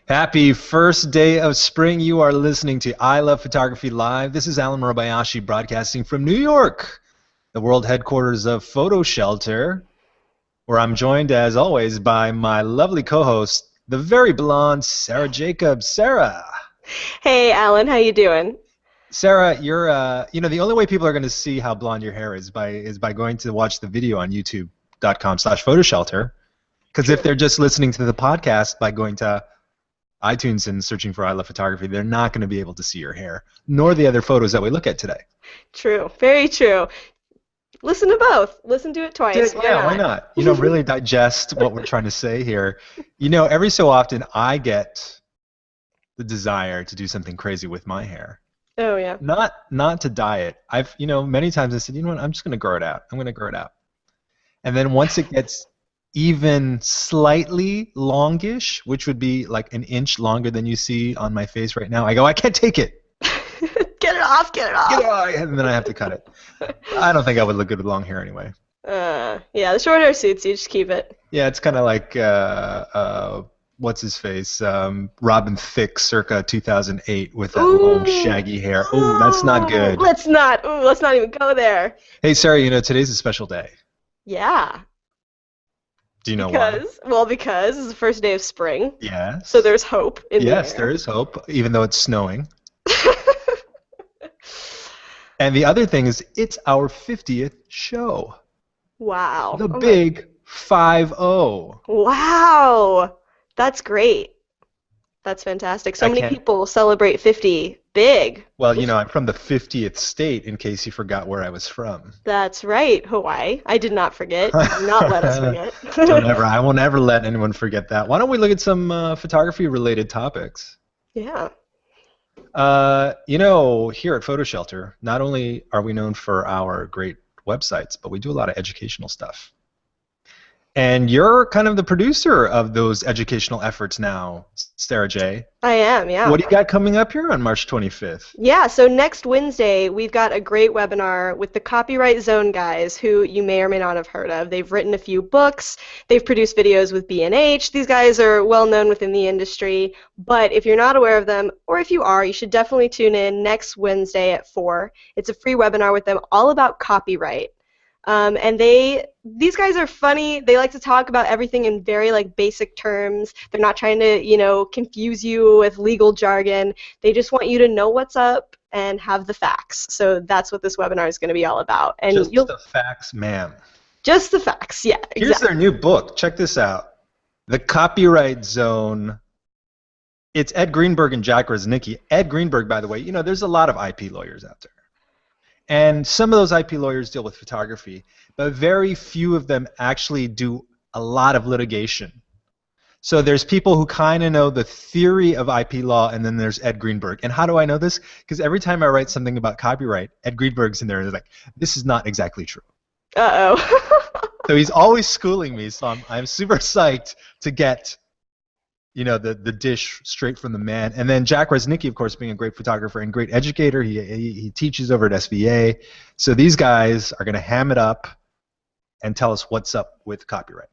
Happy first day of spring. You are listening to I Love Photography Live. This is Allen Murabayashi broadcasting from New York, the world headquarters of PhotoShelter, where I'm joined, as always, by my lovely co-host, the very blonde Sarah Jacobs. Sarah. Hey, Alan, how you doing? Sarah, you're, the only way people are going to see how blonde your hair is by going to watch the video on youtube.com/photoshelter. Because if they're just listening to the podcast by going to iTunes and searching for I Love Photography, they're not going to be able to see your hair, nor the other photos that we look at today. True, very true. Listen to both. Listen to it twice. Why not? Really digest what we're trying to say here. Every so often I get the desire to do something crazy with my hair. Oh, yeah. Not to dye it. I've, many times I said, you know what, I'm just going to grow it out. I'm going to grow it out. And then once it gets even slightly longish, which would be like an inch longer than you see on my face right now, I go, I can't take it. Get it off, get it off. Get it off. And then I have to cut it. I don't think I would look good with long hair anyway. Yeah, the short hair suits you, just keep it. Yeah, it's kind of like, what's his face? Robin Thicke circa 2008 with that long shaggy hair. Ooh, that's not good. Let's not even go there. Hey, Sarah, today's a special day. Yeah. Do you know why? Well, because it's the first day of spring. Yes. So there's hope in the air. Yes, there is hope, even though it's snowing. And the other thing is, it's our 50th show. Wow. The big 5-0. Wow. That's great. That's fantastic. So many people celebrate 50 big. Well, I'm from the 50th state, in case you forgot where I was from. That's right, Hawaii. I did not forget. Do not let us forget. I won't ever let anyone forget that. Why don't we look at some photography-related topics? Yeah. Here at PhotoShelter, not only are we known for our great websites, but we do a lot of educational stuff. And you're kind of the producer of those educational efforts now, Sarah J. I am, yeah. What do you got coming up here on March 25th? Yeah, so next Wednesday, we've got a great webinar with the Copyright Zone guys, who you may or may not have heard of. They've written a few books. They've produced videos with B&H. These guys are well known within the industry. But if you're not aware of them, or if you are, you should definitely tune in next Wednesday at 4. It's a free webinar with them all about copyright. And these guys are funny. They like to talk about everything in very basic terms. They're not trying to confuse you with legal jargon. They just want you to know what's up and have the facts. So that's what this webinar is going to be all about. And just the facts, ma'am. Just the facts, yeah. Exactly. Here's their new book. Check this out. The Copyright Zone. It's Ed Greenberg and Jack Reznicki. Ed Greenberg, by the way, there's a lot of IP lawyers out there. And some of those IP lawyers deal with photography, but very few of them actually do a lot of litigation. So there's people who kind of know the theory of IP law, and then there's Ed Greenberg. And how do I know this? Because every time I write something about copyright, Ed Greenberg's in there and he's like, this is not exactly true. Uh-oh. So he's always schooling me, so I'm super psyched to get the dish straight from the man. And then Jack Reznicki, of course, being a great photographer and great educator, he teaches over at SVA. So these guys are going to ham it up and tell us what's up with copyright.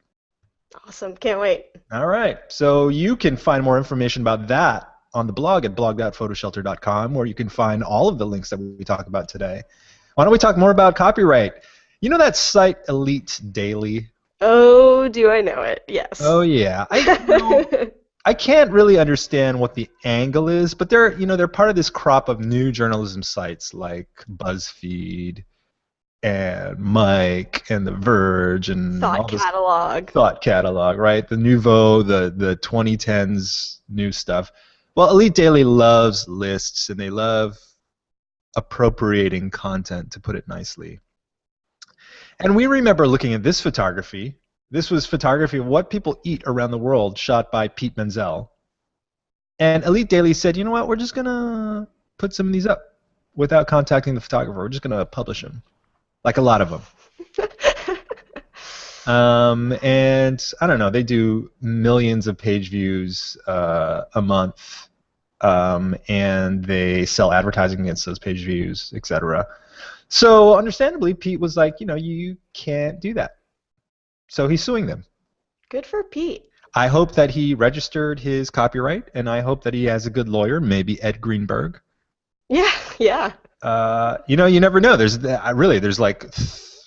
Awesome. Can't wait. All right. So you can find more information about that on the blog at blog.photoshelter.com, where you can find all of the links that we talk about today. Why don't we talk more about copyright? You know that site Elite Daily? Oh, do I know it? Yes. Oh, yeah. I can't really understand what the angle is, but they're part of this crop of new journalism sites like BuzzFeed and Mike and The Verge and Thought Catalog, right? The Nouveau, the 2010s new stuff. Well, Elite Daily loves lists, and they love appropriating content, to put it nicely. And we remember looking at this photography. This was photography of what people eat around the world, shot by Pete Menzel. And Elite Daily said, you know what, we're just going to put some of these up without contacting the photographer. We're just going to publish them, like a lot of them. And I don't know, they do millions of page views a month, and they sell advertising against those page views, etc. So understandably, Pete was like, you can't do that. So he's suing them. Good for Pete. I hope that he registered his copyright, and I hope that he has a good lawyer, maybe Ed Greenberg. Yeah, yeah. You never know. There's like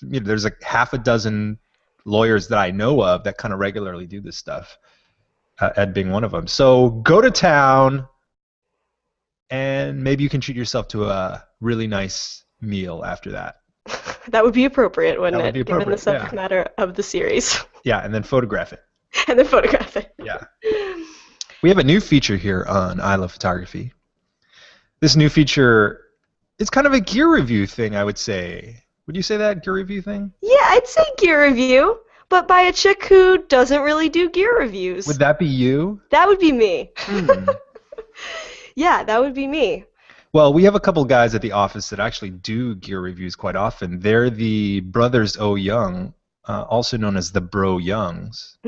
there's like half a dozen lawyers that I know of that kind of regularly do this stuff. Ed being one of them. So go to town, and maybe you can treat yourself to a really nice meal after that. That would be appropriate, wouldn't That would it? be Given the appropriate, subject yeah. matter of the series. Yeah, and then photograph it. And then photograph it. Yeah. We have a new feature here on I Love Photography. This new feature is kind of a gear review thing, I would say. Would you say that, gear review thing? Yeah, I'd say gear review, but by a chick who doesn't really do gear reviews. Would that be you? That would be me. Hmm. Yeah, that would be me. Well, we have a couple guys at the office that actually do gear reviews quite often. They're the brothers O. Young, also known as the Bro Youngs.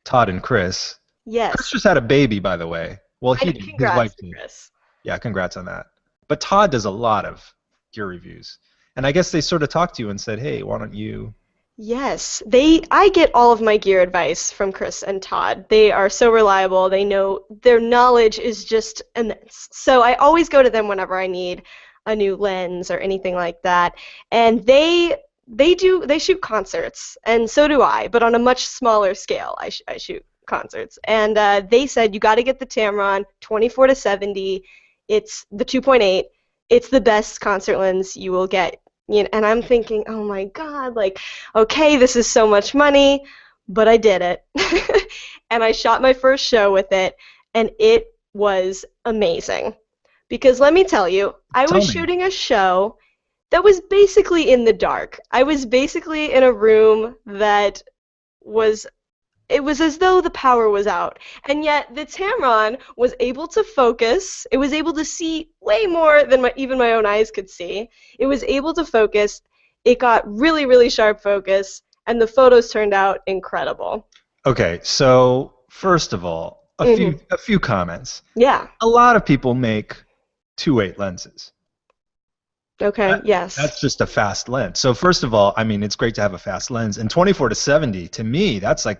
Todd and Chris. Yes. Chris just had a baby, by the way. Well, he did. His wife did. Chris. Yeah, congrats on that. But Todd does a lot of gear reviews. And I guess they sort of talked to you and said, hey, why don't you... Yes, I get all of my gear advice from Chris and Todd. They are so reliable. They know their knowledge is just immense. So I always go to them whenever I need a new lens or anything like that. And they shoot concerts, and so do I, but on a much smaller scale. I shoot concerts, and they said you got to get the Tamron 24-70. It's the 2.8. It's the best concert lens you will get. And I'm thinking, oh my God, like, okay, this is so much money, but I did it. And I shot my first show with it, and it was amazing. Because let me tell you, I was shooting a show that was basically in the dark. I was basically in a room that was... It was as though the power was out, and yet the Tamron was able to focus. It was able to see way more than even my own eyes could see. It was able to focus. It got really, really sharp focus, and the photos turned out incredible. Okay, so first of all, a few comments. Yeah. A lot of people make 2.8 lenses. Okay, yes. That's just a fast lens. So first of all, I mean, it's great to have a fast lens. And 24-70, to me, that's like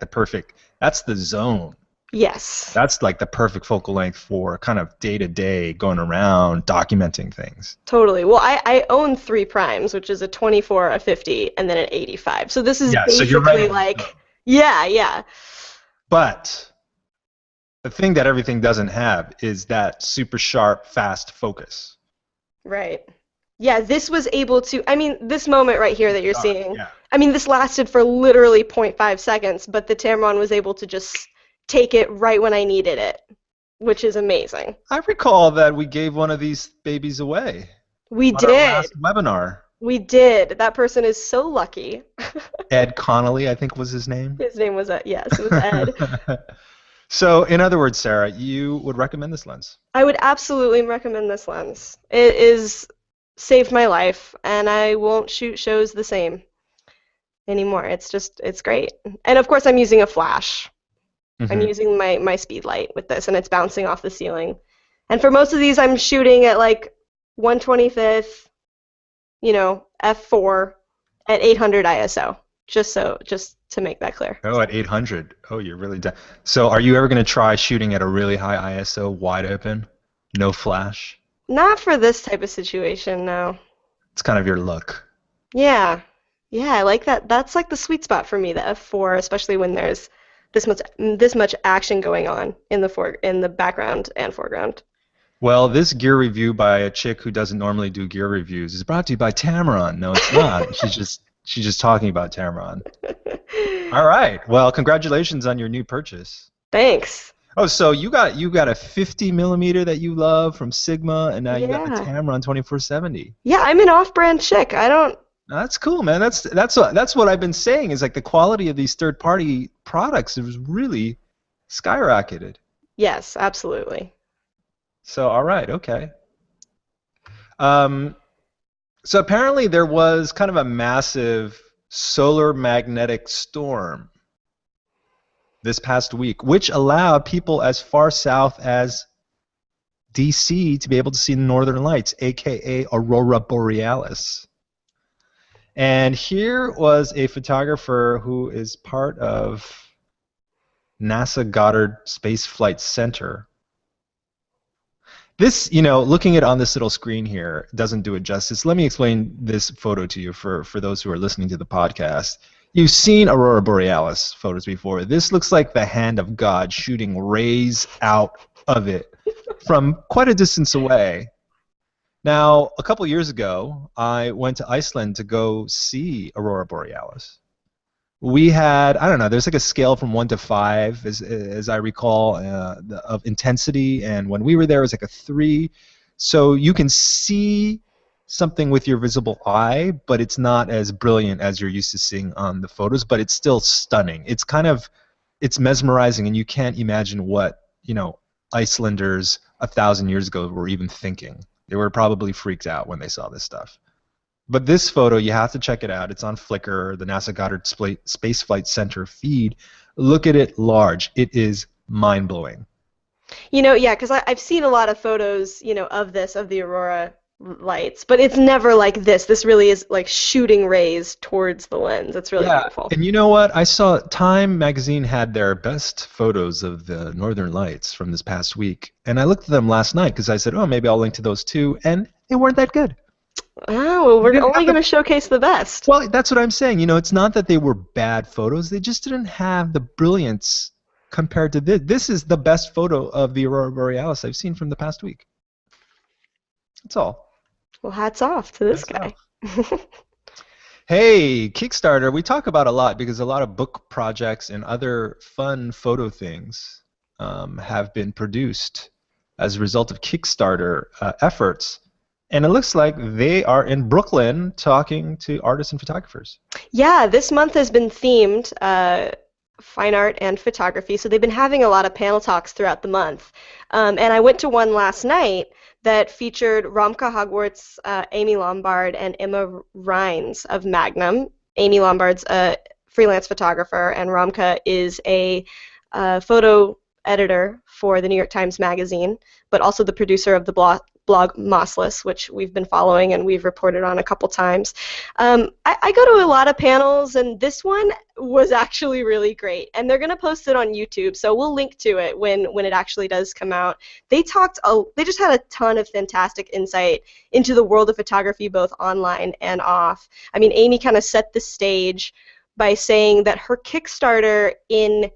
that's the zone. Yes. That's like the perfect focal length for kind of day-to-day going around, documenting things. Totally. Well, I own 3 primes, which is a 24, a 50, and then an 85. So this is basically so you're right. Like, yeah. But the thing that everything doesn't have is that super sharp, fast focus. Right. Yeah, this was able to, I mean, this moment right here that you're seeing, yeah. I mean, this lasted for literally 0.5 seconds, but the Tamron was able to just take it right when I needed it, which is amazing. I recall that we gave one of these babies away. We did. Our last webinar. We did. That person is so lucky. Ed Connolly, I think was his name. His name was, yes, it was Ed. So, in other words, Sarah, you would recommend this lens? I would absolutely recommend this lens. It is... saved my life, and I won't shoot shows the same anymore. It's great. And of course I'm using a flash. I'm using my speed light with this, and it's bouncing off the ceiling. And for most of these I'm shooting at like 1/25th, f4 at 800 ISO. Just to make that clear. Oh, at 800. Oh, you're really down. So are you ever going to try shooting at a really high ISO, wide open, no flash? Not for this type of situation, no. It's kind of your look. Yeah, I like that. That's like the sweet spot for me, the f4, especially when there's this much action going on in the background and foreground. Well, this gear review by a chick who doesn't normally do gear reviews is brought to you by Tamron. No, it's not. She's just talking about Tamron. All right. Well, congratulations on your new purchase. Thanks. Oh, so you got a 50 millimeter that you love from Sigma, and now you got the Tamron 24-70. Yeah, I'm an off-brand chick. I don't. That's cool, man. That's what I've been saying is like the quality of these third-party products has really skyrocketed. Yes, absolutely. So all right, okay. So apparently there was kind of a massive solar magnetic storm this past week, which allowed people as far south as DC to be able to see the northern lights, aka Aurora Borealis. And here was a photographer who is part of NASA Goddard Space Flight Center. This, looking at on this little screen here doesn't do it justice. Let me explain this photo to you for those who are listening to the podcast. You've seen Aurora Borealis photos before. This looks like the hand of God shooting rays out of it from quite a distance away. Now, a couple years ago, I went to Iceland to go see Aurora Borealis. We had, I don't know, there's like a scale from 1 to 5, as I recall, of intensity, and when we were there, it was like a 3. So you can see something with your visible eye, but it's not as brilliant as you're used to seeing on the photos, but it's still stunning. It's mesmerizing, and you can't imagine what, Icelanders 1,000 years ago were even thinking. They were probably freaked out when they saw this stuff. But this photo, you have to check it out. It's on Flickr, the NASA Goddard Space Flight Center feed. Look at it large. It is mind-blowing. Yeah, because I've seen a lot of photos, of the Aurora lights, but it's never like this. This really is like shooting rays towards the lens. It's really beautiful. And you know what? I saw Time magazine had their best photos of the Northern Lights from this past week, and I looked at them last night because I said, oh, maybe I'll link to those too, and they weren't that good. Oh, well, we're only going to showcase the best. Well, that's what I'm saying. It's not that they were bad photos. They just didn't have the brilliance compared to this. This is the best photo of the Aurora Borealis I've seen from the past week. That's all. Well, hats off to this guy. Hey, Kickstarter, we talk about a lot because a lot of book projects and other fun photo things have been produced as a result of Kickstarter efforts. And it looks like they are in Brooklyn talking to artists and photographers. Yeah, this month has been themed fine art and photography, so they've been having a lot of panel talks throughout the month. And I went to one last night that featured Ramka Hogwarts, Amy Lombard, and Emma Rines of Magnum. Amy Lombard's a freelance photographer, and Ramka is a photo editor for the New York Times Magazine, but also the producer of the blog Mossless, which we've been following and we've reported on a couple times. I go to a lot of panels, and this one was actually really great. And they're going to post it on YouTube, so we'll link to it when it actually does come out. They just had a ton of fantastic insight into the world of photography, both online and off. I mean, Amy kind of set the stage by saying that her Kickstarter in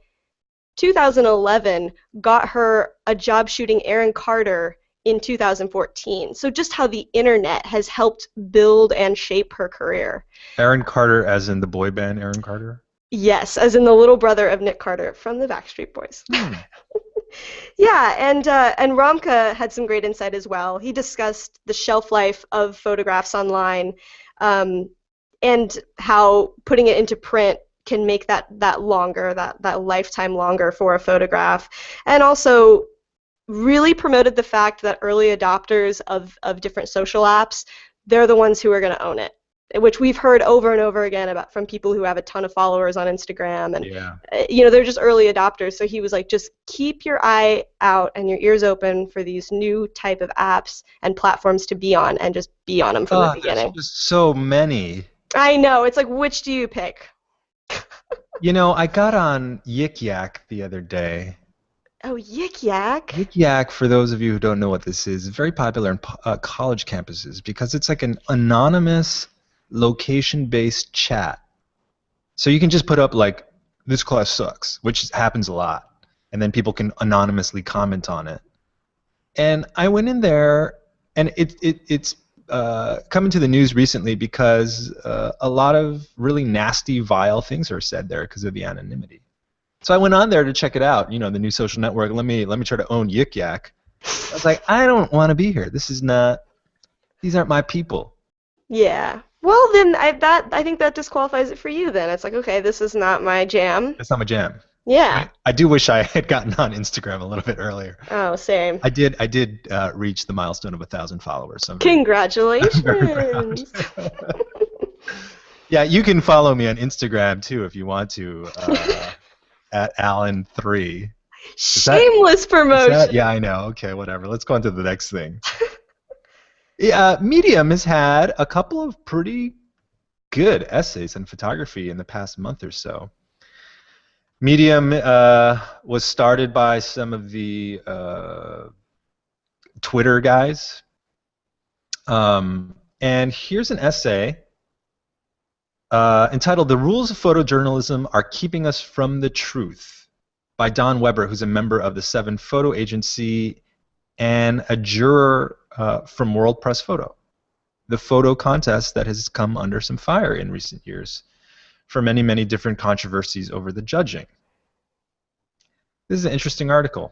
2011 got her a job shooting Aaron Carter in 2014. So just how the internet has helped build and shape her career. Aaron Carter as in the boy band Aaron Carter? Yes, as in the little brother of Nick Carter from the Backstreet Boys. Yeah, and Ramka had some great insight as well. He discussed the shelf life of photographs online and how putting it into print can make that longer, that lifetime longer for a photograph. And also really promoted the fact that early adopters of different social apps, they're the ones who are going to own it, which we've heard over and over again about from people who have a ton of followers on Instagram, and they're just early adopters. So he was like, just keep your eye out and your ears open for these new type of apps and platforms to be on, and just be on them from the beginning. There's just so many. I know, it's like, which do you pick? I got on Yik Yak the other day. Oh, Yik Yak. Yik Yak, for those of you who don't know what this is very popular in college campuses because it's like an anonymous, location-based chat. So you can just put up like, this class sucks, which happens a lot, and then people can anonymously comment on it. And I went in there, and it's coming to the news recently because a lot of really nasty, vile things are said there because of the anonymity. So I went on there to check it out, the new social network. Let me try to own Yik Yak. I was like, I don't want to be here. These aren't my people. Yeah. Well, then I think that disqualifies it for you then. It's like, okay, this is not my jam. That's not my jam. Yeah. I do wish I had gotten on Instagram a little bit earlier. Oh, same. I did reach the milestone of 1,000 followers. So congratulations. I'm very proud. Yeah, you can follow me on Instagram too if you want to. At Allen3. Shameless promotion. Yeah, I know. Okay, whatever. Let's go on to the next thing. Medium has had a couple of pretty good essays on photography in the past month or so. Medium was started by some of the Twitter guys. And here's an essay entitled "The Rules of Photojournalism Are Keeping Us from the Truth" by Don Weber, who's a member of the 7 Photo Agency and a juror from World Press Photo, the photo contest that has come under some fire in recent years for many, many different controversies over the judging. This is an interesting article.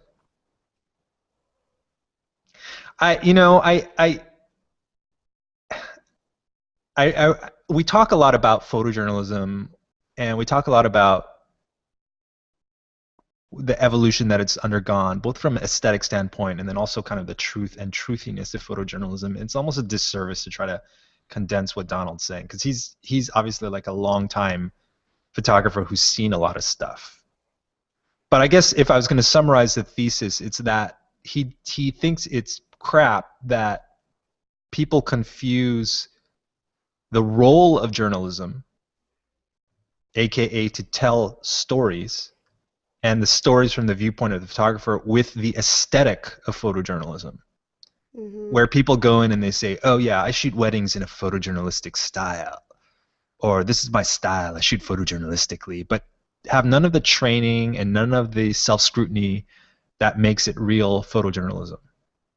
We talk a lot about photojournalism, and we talk a lot about the evolution that it's undergone, both from an aesthetic standpoint and then also kind of the truth and truthiness of photojournalism. It's almost a disservice to try to condense what Donald's saying, because he's obviously like a long-time photographer who's seen a lot of stuff. But I guess if I was going to summarize the thesis, it's that he thinks it's crap that people confuse the role of journalism, aka to tell stories, and the stories from the viewpoint of the photographer, with the aesthetic of photojournalism. Mm-hmm. Where people go in and they say, oh yeah, I shoot weddings in a photojournalistic style, or this is my style, I shoot photojournalistically, but have none of the training and none of the self-scrutiny that makes it real photojournalism.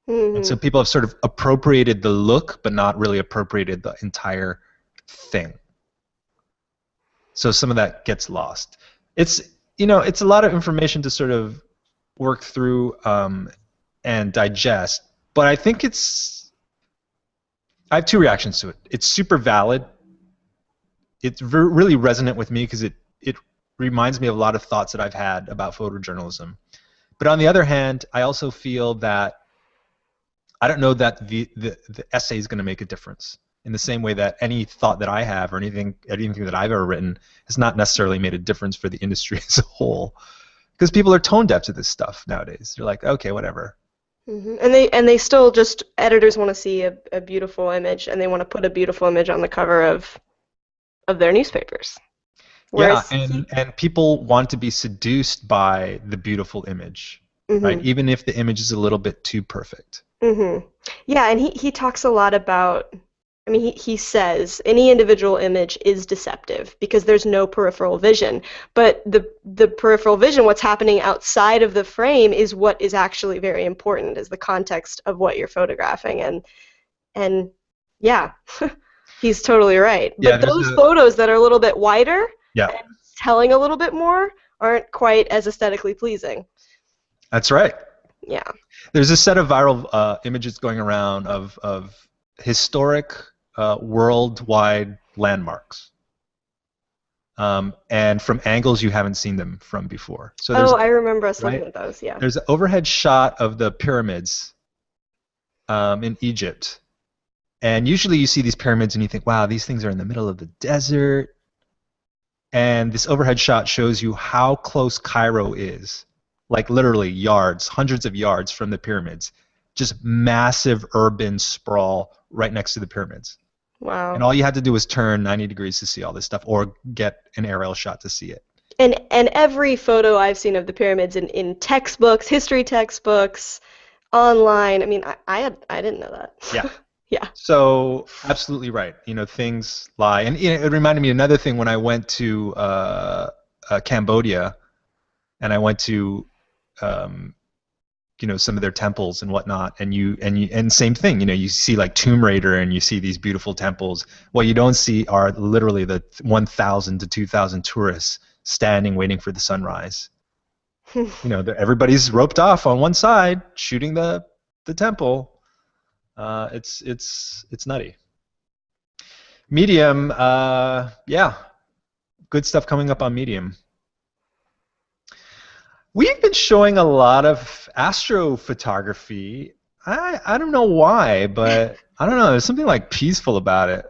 Mm-hmm. And so people have sort of appropriated the look, but not really appropriated the entire thing. So some of that gets lost. It's a lot of information to sort of work through and digest, but I think I have 2 reactions to it. It's super valid. It's really resonant with me because it reminds me of a lot of thoughts that I've had about photojournalism. But on the other hand, I also feel that I don't know that the essay is going to make a difference, in the same way that any thought that I have or anything that I've ever written has not necessarily made a difference for the industry as a whole, because people are tone deaf to this stuff nowadays. They're like, okay, whatever. Mm-hmm. And they still just, editors want to see a beautiful image, and they want to put a beautiful image on the cover of their newspapers. Whereas and people want to be seduced by the beautiful image, mm-hmm. right? Even if the image is a little bit too perfect. Mm-hmm. Yeah, and he talks a lot about, I mean, he says any individual image is deceptive because there's no peripheral vision. But the peripheral vision, what's happening outside of the frame, is what is actually very important, is the context of what you're photographing. And yeah, he's totally right. Yeah, but those photos that are a little bit wider, yeah, and telling a little bit more, aren't quite as aesthetically pleasing. That's right. Yeah. There's a set of viral images going around of historic worldwide landmarks, and from angles you haven't seen them from before. So I remember us looking at those. Yeah. There's an overhead shot of the pyramids in Egypt, and usually you see these pyramids and you think, wow, these things are in the middle of the desert. And this overhead shot shows you how close Cairo is, like literally yards, hundreds of yards from the pyramids, just massive urban sprawl right next to the pyramids. Wow. And all you had to do was turn 90 degrees to see all this stuff, or get an aerial shot to see it. And every photo I've seen of the pyramids in textbooks, history textbooks, online, I mean, I didn't know that. Yeah. Yeah. So absolutely right. Things lie. And it reminded me of another thing when I went to Cambodia, and I went to some of their temples and whatnot, and same thing. You see like Tomb Raider, and you see these beautiful temples. What you don't see are literally the 1,000 to 2,000 tourists standing waiting for the sunrise. Everybody's roped off on one side shooting the temple. It's nutty. Medium, yeah, good stuff coming up on Medium. We've been showing a lot of astrophotography. I don't know why, but I don't know. There's something like peaceful about it.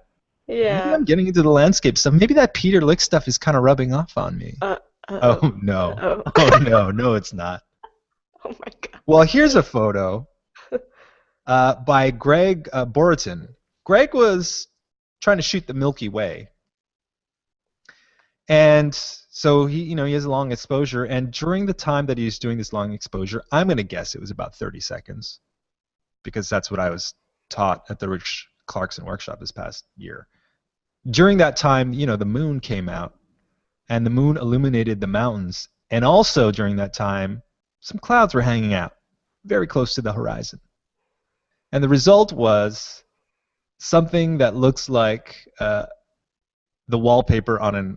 Yeah. Maybe I'm getting into the landscape stuff. Maybe that Peter Lick stuff is kind of rubbing off on me. Oh no! Oh no, it's not. Oh my God. Well, here's a photo by Greg Boratyn. Greg was trying to shoot the Milky Way, and So he has a long exposure, and during the time that he's doing this long exposure, I'm going to guess it was about 30 seconds, because that's what I was taught at the Rich Clarkson workshop this past year. During that time, the moon came out, and the moon illuminated the mountains, and also during that time, some clouds were hanging out very close to the horizon. And the result was something that looks like the wallpaper on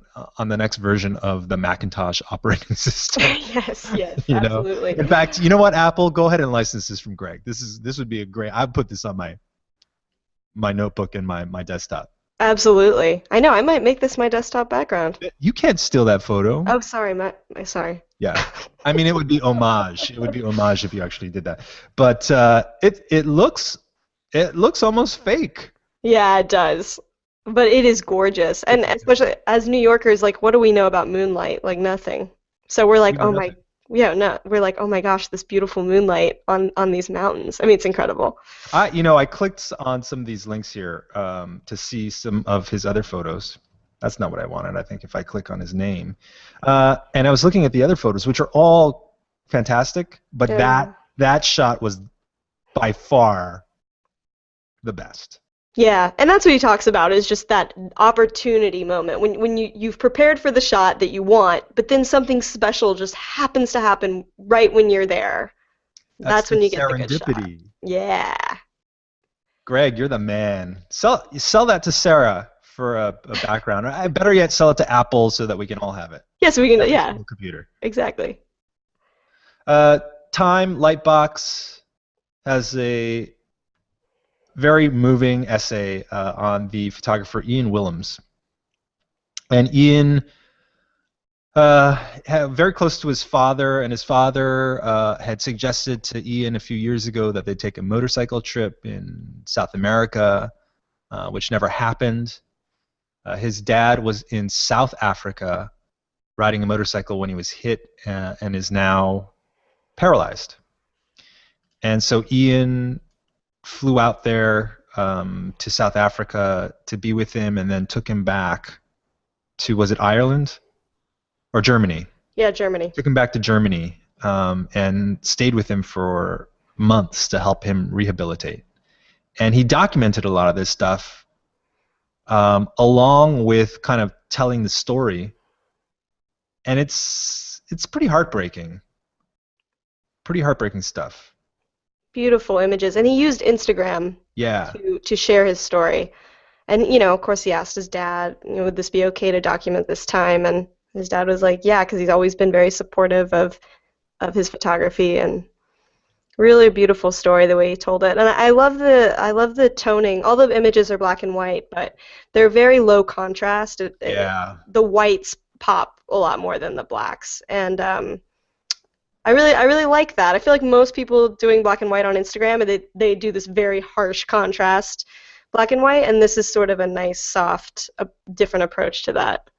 the next version of the Macintosh operating system. Yes, absolutely. In fact, you know what, Apple, go ahead and license this from Greg. This would be a great. I'd put this on my notebook and my desktop. Absolutely. I know. I might make this my desktop background. You can't steal that photo. Oh, sorry, sorry. Yeah, I mean, it would be homage. It would be homage if you actually did that. But it looks almost fake. Yeah, it does. But it is gorgeous, and especially as New Yorkers, like, what do we know about moonlight? Like, nothing. So we're like, we're like, oh my gosh, this beautiful moonlight on these mountains. I mean, it's incredible. I clicked on some of these links here to see some of his other photos. That's not what I wanted. I think if I click on his name, and I was looking at the other photos, which are all fantastic, but that shot was by far the best. Yeah, and that's what he talks about, is just that opportunity moment when you've prepared for the shot that you want, but then something special just happens to happen right when you're there. That's when you get the good shot. Yeah. Greg, you're the man. Sell that to Sarah for a background. I better yet, sell it to Apple so that we can all have it. Yes, we can. Yeah. Computer. Exactly. Time Lightbox has a very moving essay on the photographer Ian Willms. And Ian, very close to his father, and his father had suggested to Ian a few years ago that they take a motorcycle trip in South America, which never happened. His dad was in South Africa riding a motorcycle when he was hit and is now paralyzed. And so Ian flew out there to South Africa to be with him, and then took him back to, was it Ireland or Germany? Yeah, Germany. Took him back to Germany and stayed with him for months to help him rehabilitate. And he documented a lot of this stuff along with kind of telling the story. And it's pretty heartbreaking. Pretty heartbreaking stuff. Beautiful images, and he used Instagram to share his story. And of course, he asked his dad, would this be okay to document this time? And his dad was like, yeah, because he's always been very supportive of his photography, and really a beautiful story the way he told it. And I love the toning. All the images are black and white, but they're very low contrast. The whites pop a lot more than the blacks, and I really like that. I feel like most people doing black and white on Instagram, they do this very harsh contrast black and white, and this is sort of a nice, soft, different approach to that.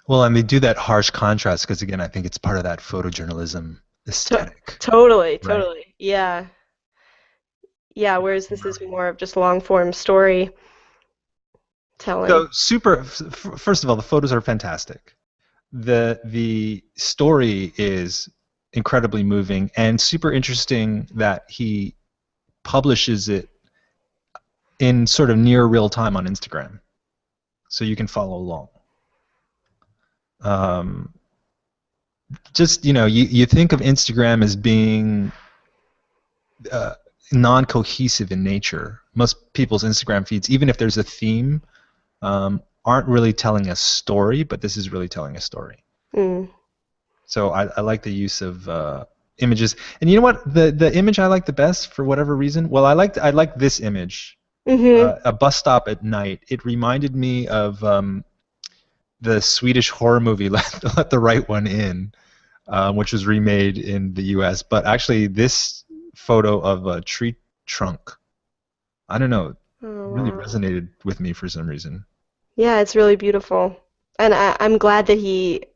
Well, and they do that harsh contrast because, again, I think it's part of that photojournalism aesthetic. Totally. Yeah. Yeah, whereas this is more of just long-form story telling. So first of all, the photos are fantastic. The story is incredibly moving, and super interesting that he publishes it in sort of near real time on Instagram, so you can follow along. Just you think of Instagram as being non-cohesive in nature. Most people's Instagram feeds, even if there's a theme, aren't really telling a story, but this is really telling a story. So I like the use of images. And you know what? The image I like the best, for whatever reason, well, I like this image. A bus stop at night. It reminded me of the Swedish horror movie Let the Right One In, which was remade in the U.S. But actually, this photo of a tree trunk, I don't know, really resonated with me for some reason. Yeah, it's really beautiful. And I'm glad that he...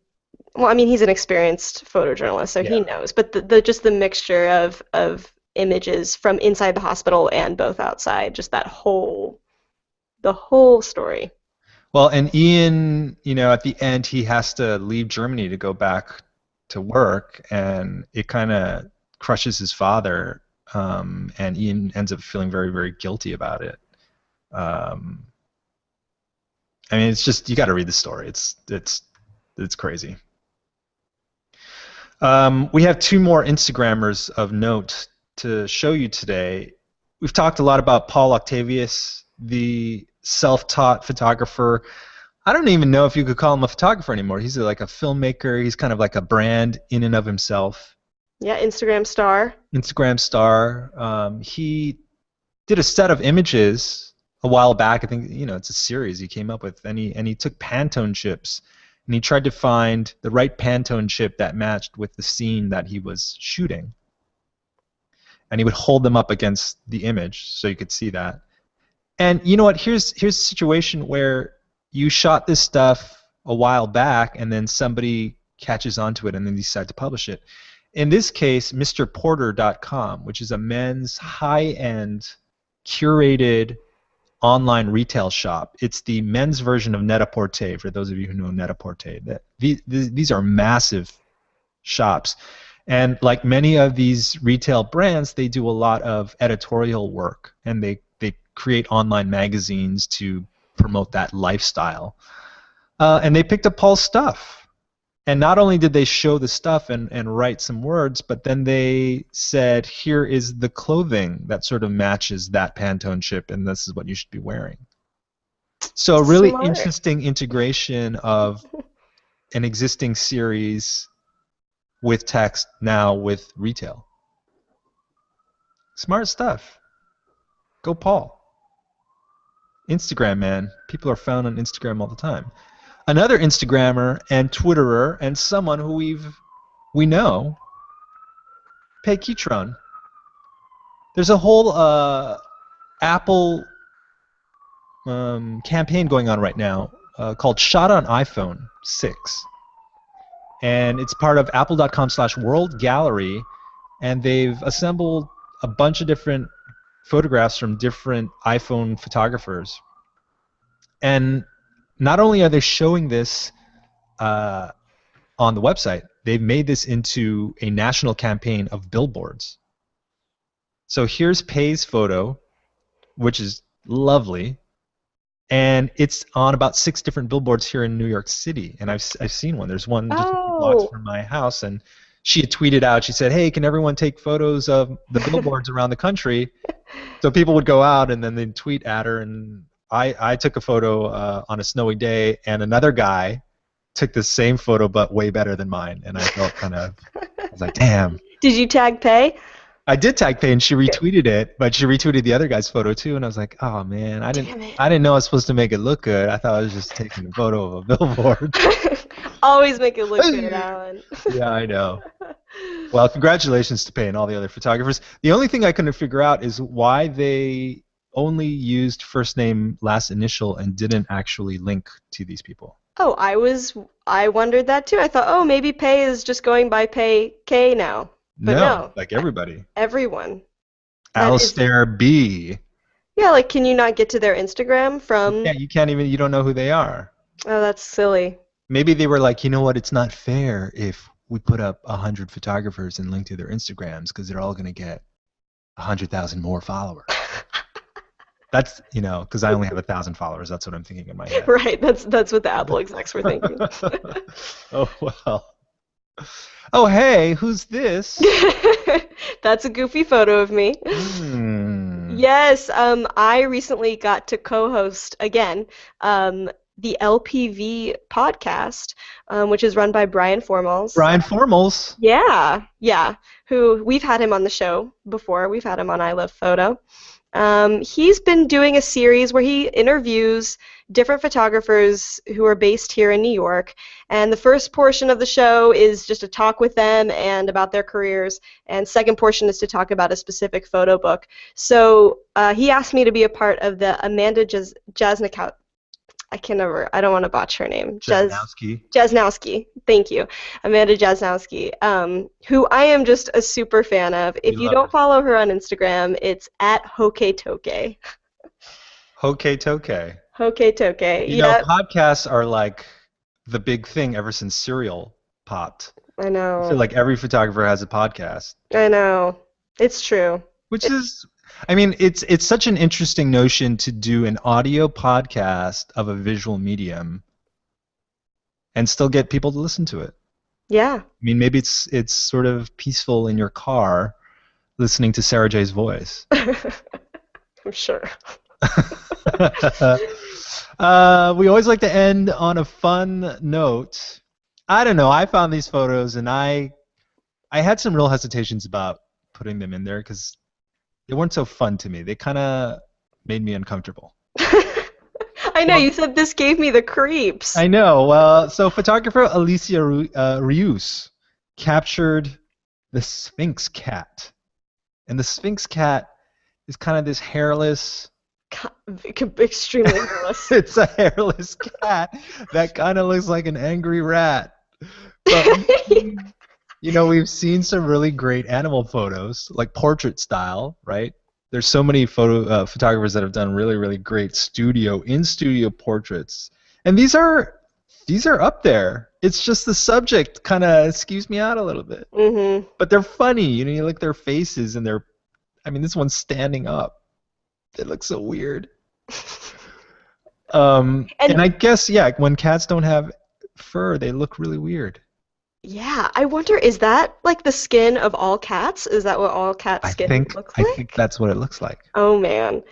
Well, I mean, he's an experienced photojournalist, so he knows. But just the mixture of images from inside the hospital and both outside, just the whole story. Well, and Ian, at the end, he has to leave Germany to go back to work, and it kind of crushes his father, and Ian ends up feeling very, very guilty about it. I mean, it's just, you got to read the story. It's crazy. We have 2 more Instagrammers of note to show you today. We've talked a lot about Paul Octavious, the self-taught photographer. I don't even know if you could call him a photographer anymore. He's like a filmmaker. He's kind of like a brand in and of himself. Yeah, Instagram star. Instagram star. He did a set of images a while back. I think it's a series he came up with, and he took Pantone chips, and he tried to find the right Pantone chip that matched with the scene that he was shooting. And he would hold them up against the image so you could see that. And you know what? Here's a situation where you shot this stuff a while back, and then somebody catches onto it, and then they decide to publish it. In this case, MrPorter.com, which is a men's high-end curated online retail shop. It's the men's version of Net-a-Porter, for those of you who know Net-a-Porter. These are massive shops. And like many of these retail brands, they do a lot of editorial work, and they create online magazines to promote that lifestyle. And they picked up Paul's stuff. And not only did they show the stuff and write some words, but then they said, here is the clothing that sort of matches that Pantone chip, and this is what you should be wearing. So a really interesting integration of an existing series with text, now with retail. Smart stuff. Go Paul. Instagram, man. People are found on Instagram all the time. Another Instagrammer and Twitterer and someone who we know, Pei Ketron. There's a whole Apple campaign going on right now called Shot on iPhone 6. And it's part of apple.com/world gallery, and they've assembled a bunch of different photographs from different iPhone photographers. And not only are they showing this on the website, they've made this into a national campaign of billboards. So here's Pei's photo, which is lovely, and it's on about 6 different billboards here in New York City. And I've seen one. There's one just a few blocks from my house, and she had tweeted out. She said, "Hey, can everyone take photos of the billboards around the country?" So people would go out and then they'd tweet at her, and I took a photo on a snowy day, and another guy took the same photo but way better than mine, and I felt I was like, damn. Did you tag Pei? I did tag Pei, and she retweeted it, but she retweeted the other guy's photo too, and I was like, oh man, I didn't know I was supposed to make it look good. I thought I was just taking a photo of a billboard. Always make it look good, Alan. Yeah, I know. Well, congratulations to Pei and all the other photographers. The only thing I couldn't figure out is why they only used first name, last initial, and didn't actually link to these people. Oh, I wondered that too. I thought, oh, maybe Pei is just going by Pei K now. But no, like everybody. Everyone. Alistair B. Yeah, like, can you not get to their Instagram from... Yeah, you can't even, you don't know who they are. Oh, that's silly. Maybe they were like, you know what, it's not fair if we put up 100 photographers and link to their Instagrams, because they're all going to get 100,000 more followers. That's, because I only have 1,000 followers. That's what I'm thinking in my head. Right. That's what the Apple execs were thinking. Oh, well. Oh, hey, who's this? That's a goofy photo of me. Yes, I recently got to co-host, again, the LPV podcast, which is run by Brian Formals. Brian Formals? Yeah. Who, we've had him on the show before. We've had him on I Love Photo. He's been doing a series where he interviews different photographers who are based here in New York, and the first portion of the show is just a talk with them and about their careers, and second portion is to talk about a specific photo book. So he asked me to be a part of the Amanda Jasnikow. I don't want to botch her name. Jasnowski. Thank you. Amanda Jasnowski, who I am just a super fan of. If you don't follow her on Instagram, it's at HokayTokay. HokayTokay. HokayTokay. You know, Yeah, podcasts are like the big thing ever since Serial popped. I I feel know. like every photographer has a podcast, I know. It's true. which It, is, I mean, it's such an interesting notion to do an audio podcast of a visual medium and still get people to listen to it. yeah. I mean, maybe it's sort of peaceful in your car listening to Sarah J's voice. I'm sure. We always like to end on a fun note. I don't know. I found these photos and I had some real hesitations about putting them in there because they weren't so fun to me. They kind of made me uncomfortable. I know, Well, you said this gave me the creeps. I know. Well, so photographer Alicia Rius captured the Sphinx cat. And the Sphinx cat is kind of this hairless. Extremely hairless. It's a hairless cat that kind of looks like an angry rat. But we've seen some really great animal photos, like portrait style, right? There's so many photographers that have done really, really great in-studio portraits, and these are up there. It's just the subject kind of skews me out a little bit, but they're funny. You look at their faces, and this one's standing up. It looks so weird. And I guess, when cats don't have fur, they look really weird. Yeah, I wonder, is that like the skin of all cats? Is that what all cat skin looks like? I think that's what it looks like. Oh man.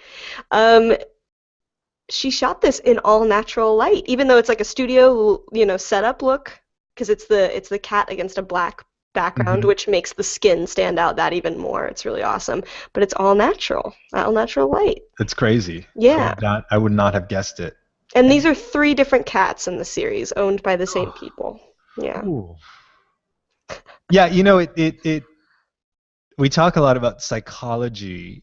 She shot this in all natural light, even though it's like a studio, setup look, because it's the cat against a black background, which makes the skin stand out that even more. It's really awesome, but it's all natural light. It's crazy. Yeah. I would not have guessed it. And these are 3 different cats in the series, owned by the same people. Yeah. Ooh. Yeah, we talk a lot about psychology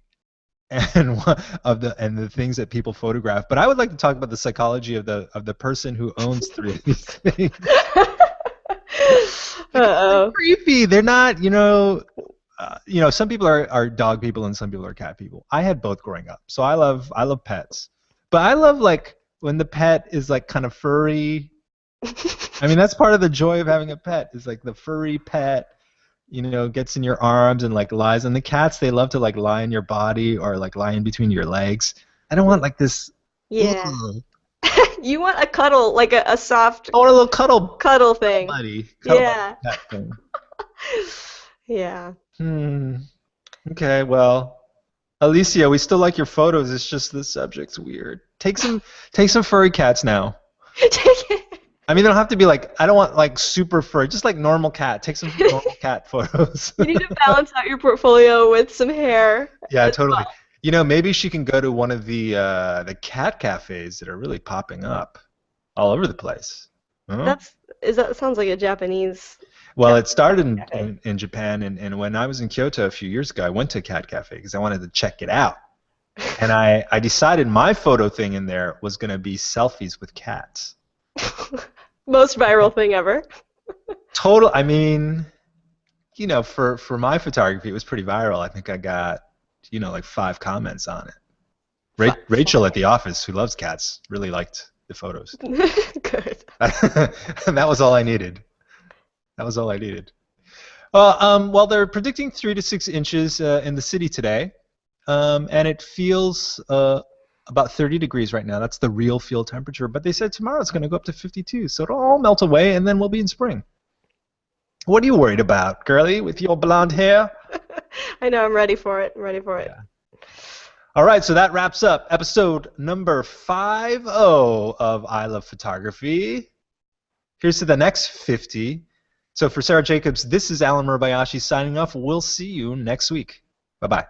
and the things that people photograph, but I would like to talk about the psychology of the person who owns 3 of these things. They're creepy. They're not, some people are dog people and some people are cat people. I had both growing up, so I love pets, but I love like when the pet is like kind of furry. That's part of the joy of having a pet, is like the furry pet, gets in your arms and like lies. And the cats, they love to like lie in your body or like lie in between your legs. I don't want like this. Yeah. You want a cuddle, like a soft. I want a little cuddle thing. Buddy. Yeah. Pet thing. Yeah. Okay, well, Alicia, we still like your photos. It's just the subject's weird. Take some furry cats now. They don't have to be like, I don't want like super furry, just like normal cat. Take some normal cat photos. You need to balance out your portfolio with some hair. Yeah, totally. Well. Maybe she can go to one of the cat cafes that are really popping up all over the place. Huh? That sounds like a Japanese. Well, it started in Japan, and when I was in Kyoto a few years ago, I went to a cat cafe because I wanted to check it out. And I decided my photo thing in there was going to be selfies with cats. Most viral thing ever. Total. For my photography, it was pretty viral. I think I got, like 5 comments on it. Rachel at the office, who loves cats, really liked the photos. Good. And that was all I needed. Well, they're predicting 3 to 6 inches in the city today, and it feels about 30 degrees right now. That's the real field temperature. But they said tomorrow it's going to go up to 52, so it'll all melt away, and then we'll be in spring. What are you worried about, girlie, with your blonde hair? I know, I'm ready for it. Yeah. All right, so that wraps up episode number 50 of I Love Photography. Here's to the next 50. So for Sarah Jacobs, this is Allen Murabayashi signing off. We'll see you next week. Bye-bye.